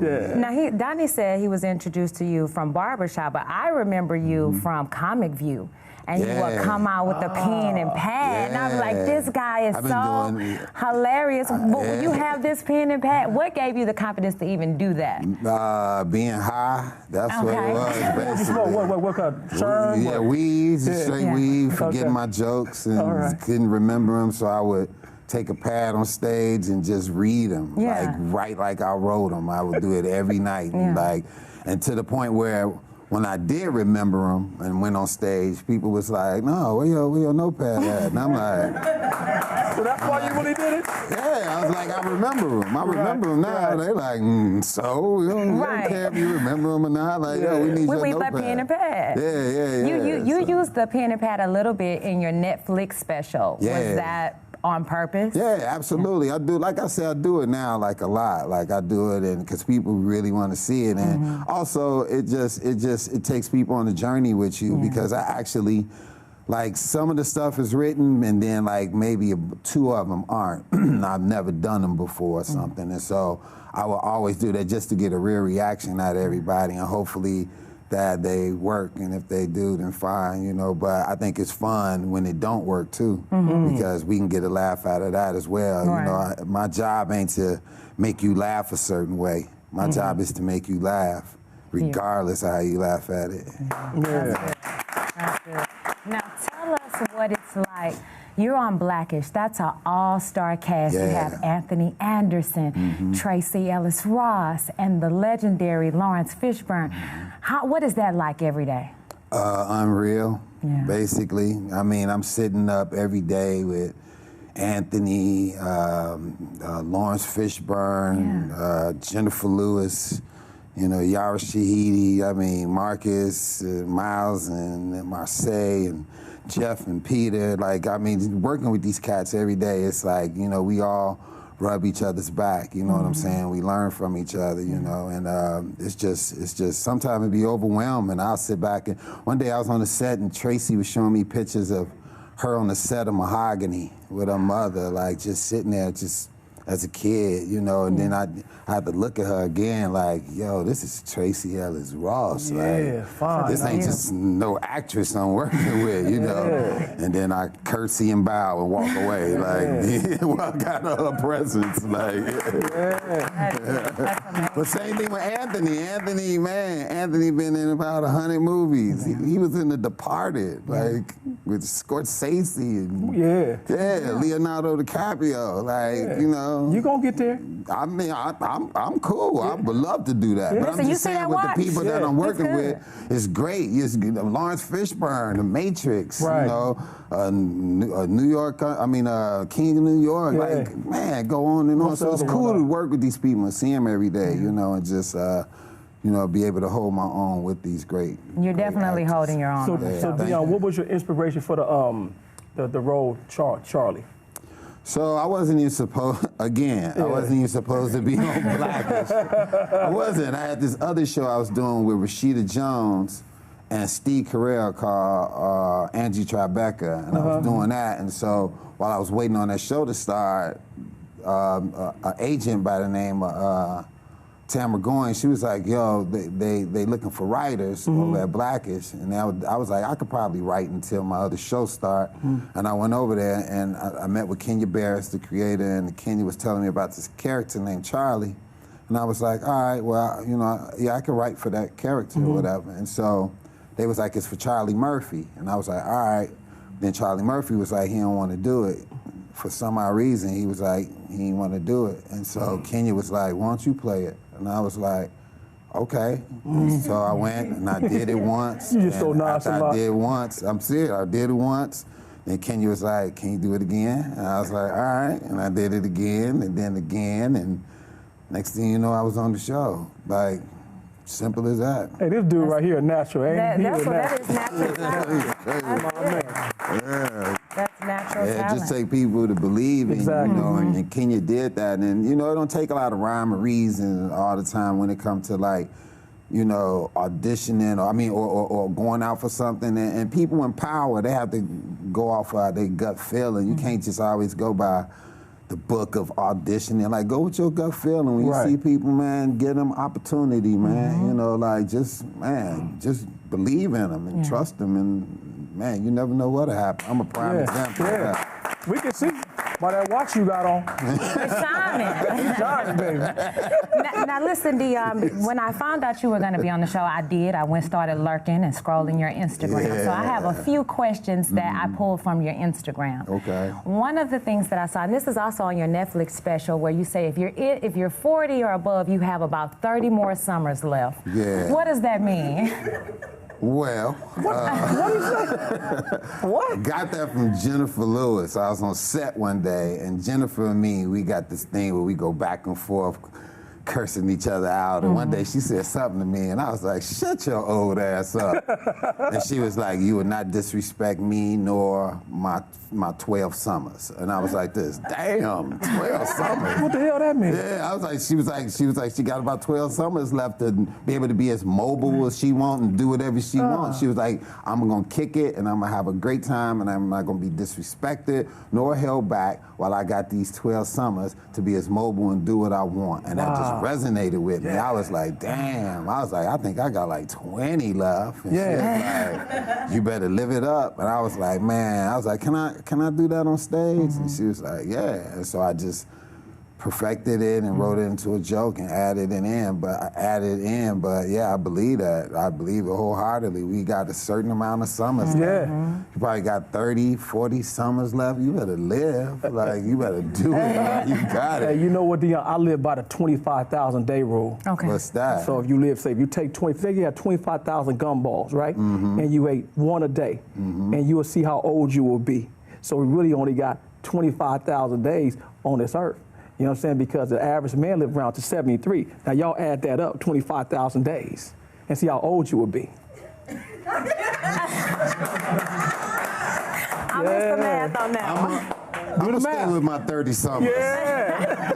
Yeah. Now, Donny said he was introduced to you from Barbershop, but I remember you from Comic View. And you would come out with a pen and pad. And I was like, this guy is so hilarious. You have this pen and pad. What gave you the confidence to even do that? Being high, that's what it was, basically. What kind of churn? Yeah, weed, straight weed, forgetting my jokes and couldn't remember them, so I would take a pad on stage and just read them, write like I wrote them. I would do it every night, and to the point where when I did remember them and went on stage, people was like, "No, where your notepad at?" And I'm like, "So that's why you really did it?" Yeah, I was like, "I remember them. I remember them now." They like, "So you don't care if you remember them or not." Like, "Yo, we need your notepad." pen and pad. Yeah. You used the pen and pad a little bit in your Netflix special. Was that on purpose? Yeah, absolutely. I do. Like I said, I do it now like a lot. Like I do it, and because people really want to see it, and also it takes people on the journey with you because I actually. Like some of the stuff is written and then like maybe 2 of them aren't. I've never done them before or something. And so I will always do that just to get a real reaction out of everybody and hopefully that they work, and if they do, then fine, you know. But I think it's fun when it don't work too, because we can get a laugh out of that as well. You know, my job ain't to make you laugh a certain way. My job is to make you laugh, regardless of how you laugh at it. That's good. Now tell us what it's like. You're on Blackish. That's an all-star cast. You have Anthony Anderson, Tracy Ellis Ross, and the legendary Lawrence Fishburne. What is that like every day? Unreal, basically. I mean, I'm sitting up every day with Anthony, Lawrence Fishburne, Jennifer Lewis, you know, Yara Shahidi, I mean, Marcus, Miles, and Marseille, and Jeff and Peter. Like, I mean, working with these cats every day, it's like, you know, we all rub each other's back, you know what I'm saying? We learn from each other, you know, and it's just, sometimes it be overwhelming. I'll sit back, and one day I was on the set and Tracy was showing me pictures of her on the set of Mahogany with her mother, like just sitting there, just as a kid, you know, and then I had to look at her again like, yo, this is Tracy Ellis Ross. Like, this ain't just no actress I'm working with, you know. And then I curtsy and bow and walk away, like, walk out of her presence, like. But same thing with Anthony. Anthony, man, Anthony been in about 100 movies. He was in The Departed, like, with Scorsese and Leonardo DiCaprio, like, you know. You gonna get there? I mean, I'm cool. I would love to do that. But I'm just saying with the people that I'm working with, it's great. Lawrence Fishburne, The Matrix, you know, New York, King of New York. Like, man, go on and on. So it's cool to work with these people and see them every day, you know, and just, you know, be able to hold my own with these great. You're definitely holding your own. So Deon, what was your inspiration for the role Charlie? So I wasn't even supposed, I wasn't even supposed to be on Blackish. I wasn't. I had this other show I was doing with Rashida Jones and Steve Carell called Angie Tribeca, and I was doing that. And so while I was waiting on that show to start, an agent by the name of Tamara Goins, she was like, yo, they looking for writers over at Blackish. And I was like, I could probably write until my other show start. And I went over there and I met with Kenya Barris, the creator, and Kenya was telling me about this character named Charlie. And I was like, all right, well, you know, I could write for that character or whatever. And so they was like, it's for Charlie Murphy. And I was like, all right. Then Charlie Murphy was like, he don't want to do it. For some odd reason, he was like, he didn't want to do it. And so Kenya was like, why don't you play it? And I was like, okay. So I went and I did it once. You just so nonchalant. I did it once. I'm serious. I did it once. Then Kenya was like, can you do it again? And I was like, all right. And I did it again and then again. And next thing you know, I was on the show. Like, simple as that. Hey, this dude right here, natural, ain't he? That is natural talent. That's natural talent. It just take people to believe in, you know, and Kenya did that. And, you know, it don't take a lot of rhyme or reason all the time when it comes to, like, you know, auditioning or going out for something. And people in power, they have to go off their gut feeling. You can't just always go by the book of auditioning. Like, go with your gut feeling. When you Right. see people, man, give them opportunity, man. You know, like, just believe in them and trust them. And, man, you never know what'll happen. I'm a prime example of that. We can see by that watch you got on. It's shining. It's shining, baby. Now listen, Deon, when I found out you were going to be on the show, I started lurking and scrolling your Instagram. Yeah. So I have a few questions that I pulled from your Instagram. Okay. One of the things that I saw, and this is also on your Netflix special, where you say if you're 40 or above, you have about 30 more summers left. Yeah. What does that mean? Well, What? got that from Jennifer Lewis. I was on set one day, and Jennifer and me, we got this thing where we go back and forth, cursing each other out. And one day she said something to me, and I was like, shut your old ass up. And she was like, you would not disrespect me nor my 12 summers. And I was like this, damn, 12 summers. What the hell that mean? Yeah, I was like, she was like, she got about 12 summers left to be able to be as mobile as she wants and do whatever she wants. She was like, I'm gonna kick it and I'm gonna have a great time and I'm not gonna be disrespected nor held back while I got these 12 summers to be as mobile and do what I want. And that just resonated with me. I was like, damn. I was like, I think I got like 20 left. And she was like, you better live it up. And I was like, man, I was like, can I do that on stage? And she was like, yeah. And so I just perfected it and wrote it into a joke and added it in. But yeah, I believe that. I believe it wholeheartedly. We got a certain amount of summers left. You probably got 30, 40 summers left. You better live. Like, you better do it. Like, you got it. Hey, you know what, Deon? I live by the 25,000 day rule. Okay. What's that? So if you live, say, if you take say you had 25,000 gumballs, right? And you ate one a day, and you will see how old you will be. So we really only got 25,000 days on this earth. You know what I'm saying? Because the average man lived around to 73. Now y'all add that up, 25,000 days, and see how old you will be. I missed the math on that one. I'm gonna stay with my 30 summers. Yeah.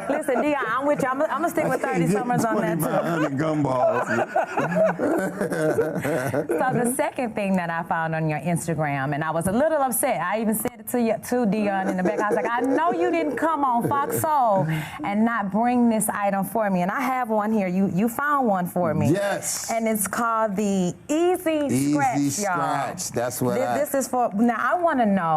Listen, Deon, I'm with you. I'm gonna stick with 30 summers on that too. 2,500 gumballs. So the second thing that I found on your Instagram, and I was a little upset. I even said it to Deon in the back. I was like, I know you didn't come on Fox Soul and not bring this item for me. And I have one here. You found one for me. Yes. And it's called the Easy Scratch, Easy y'all. Scratch. That's what This is for. Now I want to know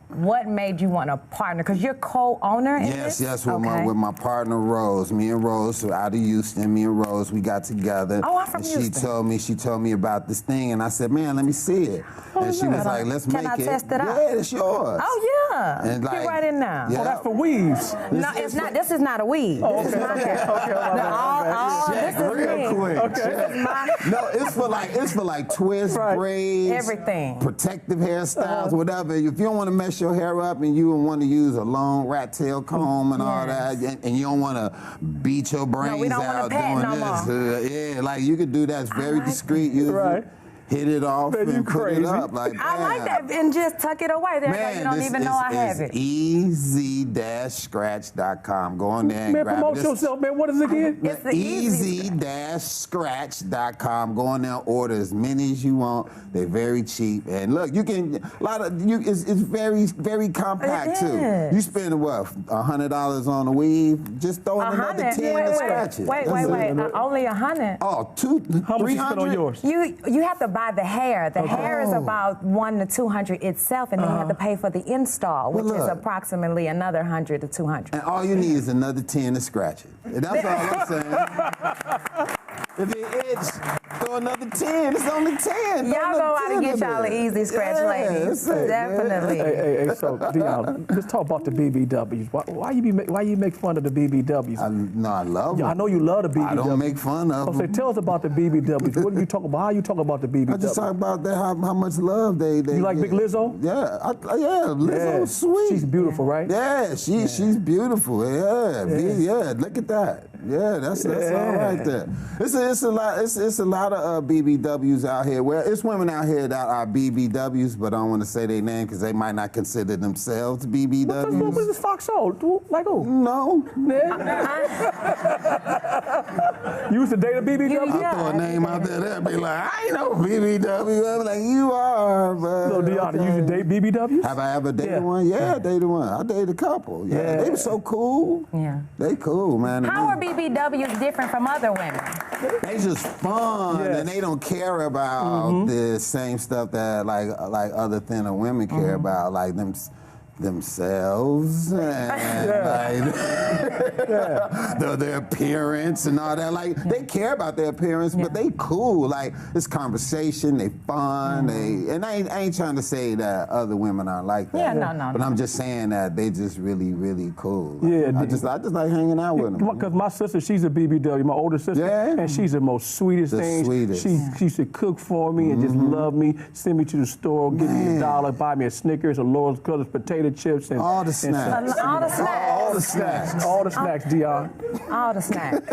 what made you want to partner, because you're co-owner in this? Yes, with my partner Rose. Me and Rose, so out of Houston, me and Rose, we got together. Oh, I'm from and Houston. She told me about this thing, and I said, man, let me see it. And she was like, let's make it. Can I test it out? Yeah, it's yours. Oh, yeah. And like, get right in now. Yeah. Oh, that's for weaves. No, it's not. This is not a weave. Oh, This is okay. my hair. Check This is real me. quick. Okay. This is my No, it's for like twists, braids, everything. protective hairstyles, whatever. If you don't want to mess your hair up and you want to use a long rat tail comb and all that, and you don't want to beat your brains we don't wanna out pat doing no this, yeah, like you could do that. It's very discreet. You hit it off Man, you and put crazy. it up. Like, I like that, and just tuck it away. There Man, you don't even know I have it. easy-scratch.com. Go on there and Man, grab promote it. yourself, man. What is it again? It's the easy-scratch.com. Go on there and order as many as you want. They're very cheap. And look, you can, it's very, very compact too. You spend what, $100 on a weave? Just throw in another 10 to scratch it. Wait. Only 100. Oh, How much you spend on yours? You have to buy the hair. The hair is about $100 to $200 itself, and then you have to pay for the install, which is approximately another $100 to $200. And all you need is another 10 to scratch it. And that's all I'm saying. If it itch, throw another 10. It's only 10. Y'all go out and get y'all an Easy Scratch, ladies. Definitely. Hey, so Deon, let's talk about the BBWs. Why you make fun of the BBWs? I love them. I know you love the BBWs. I don't make fun of them. So tell us about the BBWs. What are you talking about? How you talk about the BBWs? I just talk about that, how much love they You like Big Lizzo? Yeah, Lizzo's sweet. She's beautiful, right? Yeah, she's beautiful. Yeah, look at that. Yeah, that's all right there. It's a lot of BBWs out here. Well, it's women out here that are BBWs, but I don't want to say their name because they might not consider themselves BBWs. What is this Fox Soul? Like who? No. You used to date a BBW? Yeah. I throw a name out there, they'll be like, I ain't no BBW. I'm like, you are, but. So, Deon, you used to date BBWs? Have I ever dated one? Yeah, I dated one. I dated a couple. Yeah. They were so cool. Yeah. They cool, man. How are BBWs different from other women? They just fun, and they don't care about the same stuff that like other thinner women care about, like themselves and like their appearance and all that. Like they care about their appearance, but they cool. Like it's conversation, they fun, and I ain't trying to say that other women aren't like that. Yeah, no. But I'm just saying that they just really, really cool. Yeah, I just like hanging out with them. Because my sister, she's a BBW, my older sister, and she's the most sweetest thing. She used to cook for me and just love me, send me to the store, give me $1, buy me a Snickers, a Lord's Brothers potato chips, and all the snacks. All the snacks. All the snacks. All the snacks, Deon. All the snacks.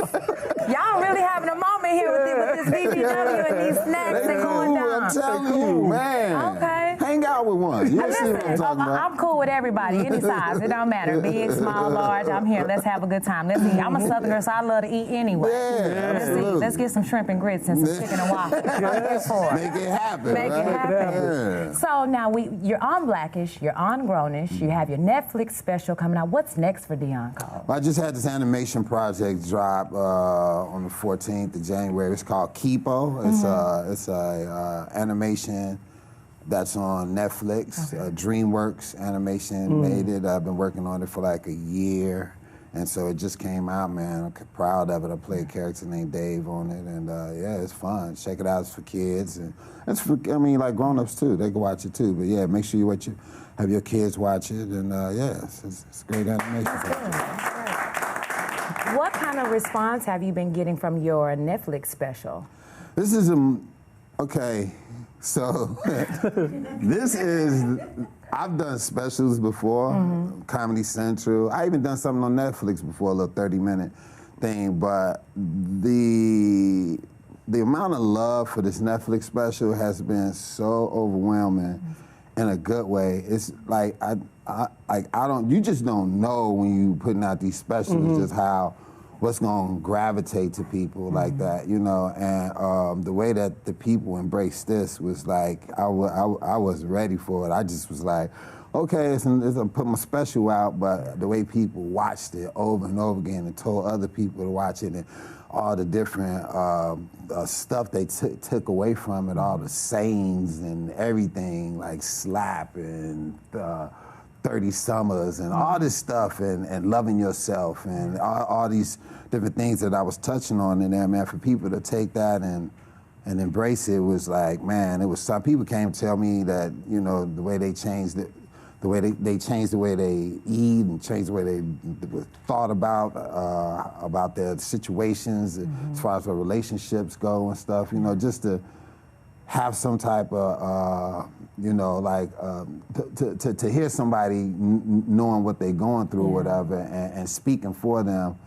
Y'all really having a moment here with this BBW and these snacks and going down. I'm telling you, man. Okay. Hang out with one. You see what I'm talking about? I'm cool with everybody, any size. It don't matter. Big, small, large. I'm here. Let's have a good time. Let's eat. I'm a Southern girl, so I love to eat anyway. Yeah, Let's eat. Let's get some shrimp and grits and some chicken and waffles. I'm here for it. Make it happen. Make it happen. Yeah. So now you're on Blackish, you're on Grownish, you have your Netflix special coming out. What's next for Deon Cole? I just had this animation project drop on the 14th of January. It's called Kipo. It's a animation that's on Netflix. DreamWorks Animation made it. I've been working on it for like a year. And so it just came out, man. I'm proud of it. I play a character named Dave on it, and yeah, it's fun. Check it out. It's for kids, and it's for, I mean, like grown-ups too. They can watch it too. But yeah, make sure you have your kids watch it, and yeah, it's a great animation. What kind of response have you been getting from your Netflix special? This is okay. So this is. I've done specials before, Comedy Central. I even done something on Netflix before, a little 30-minute thing. But the amount of love for this Netflix special has been so overwhelming in a good way. It's like you just don't know when you putting out these specials just what's gonna gravitate to people like that, you know. And the way that the people embraced this was like, I wasn't ready for it. I just was like, okay, I'm put my special out, but the way people watched it over and over again and told other people to watch it, and all the different stuff they took away from it, all the sayings and everything, like slap and 30 Summers and all this stuff, and loving yourself and all these different things that I was touching on in there, man. For people to take that and embrace it was like, man, it was some people came to tell me that, you know, the way they changed it, the way they changed the way they eat and changed the way they thought about their situations as far as their relationships go and stuff, you know, just to have some type of, you know, like to hear somebody knowing what they're going through or whatever and speaking for them,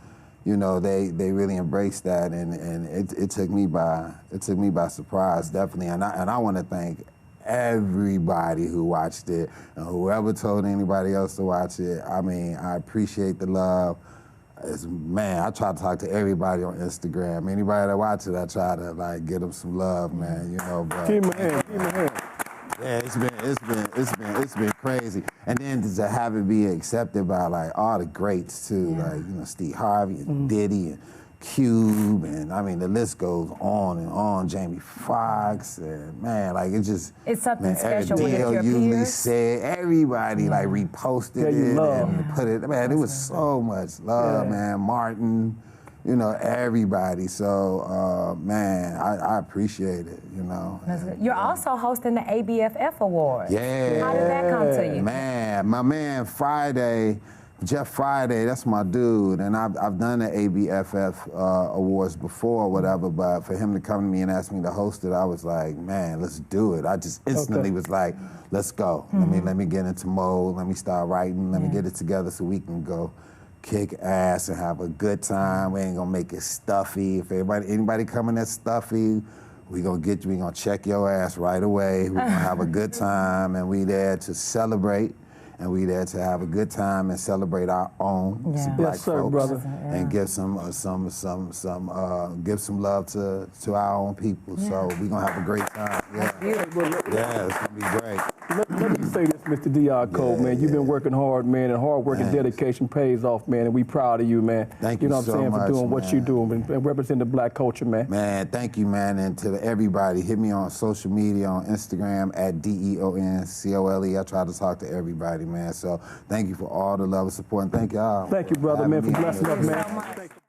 you know, they really embraced that, and it took me by surprise, definitely. And I want to thank everybody who watched it and whoever told anybody else to watch it. I mean, I appreciate the love. Man, I try to talk to everybody on Instagram. Anybody that watches it, I try to like give them some love, man. You know, but Give me a hand. yeah, it's been crazy. And then to have it be accepted by like all the greats too, like, you know, Steve Harvey and Diddy and Cube, and I mean the list goes on and on. Jamie Foxx, and man, like it's something special with your peers. Said everybody like reposted it and put it. Man, it was so much love, man. Martin, you know, everybody. So, man, I appreciate it, you know. That's good. You're also hosting the ABFF Awards. Yeah. How did that come to you? Man, my man Jeff Friday, that's my dude, and I've done the ABFF awards before or whatever, but for him to come to me and ask me to host it, I was like, man, let's do it. I just instantly was like, let's go. Let me get into mode, let me start writing, let me get it together so we can go kick ass and have a good time. We ain't gonna make it stuffy. If anybody coming that's stuffy, we gonna check your ass right away. We're gonna have a good time, and we there to celebrate and we there to have a good time and celebrate our own Yeah. black Yes, sir, folks, brother. and give some give some love to our own people. So we're gonna have a great time. Yeah, yeah, it's gonna be great. Let me say this, Mr. Deon Cole, man. You've been working hard, man, and hard work and dedication pays off, man, and we proud of you, man. Thank you. you Know what so I'm saying, much, for doing what man. you're doing and representing the black culture, man. Man, thank you, man, and to everybody, hit me on social media, on Instagram at DeonCole. I try to talk to everybody, man. So thank you for all the love and support, and thank y'all. Thank you, brother, man, for blessing us, man. so much. Thank you.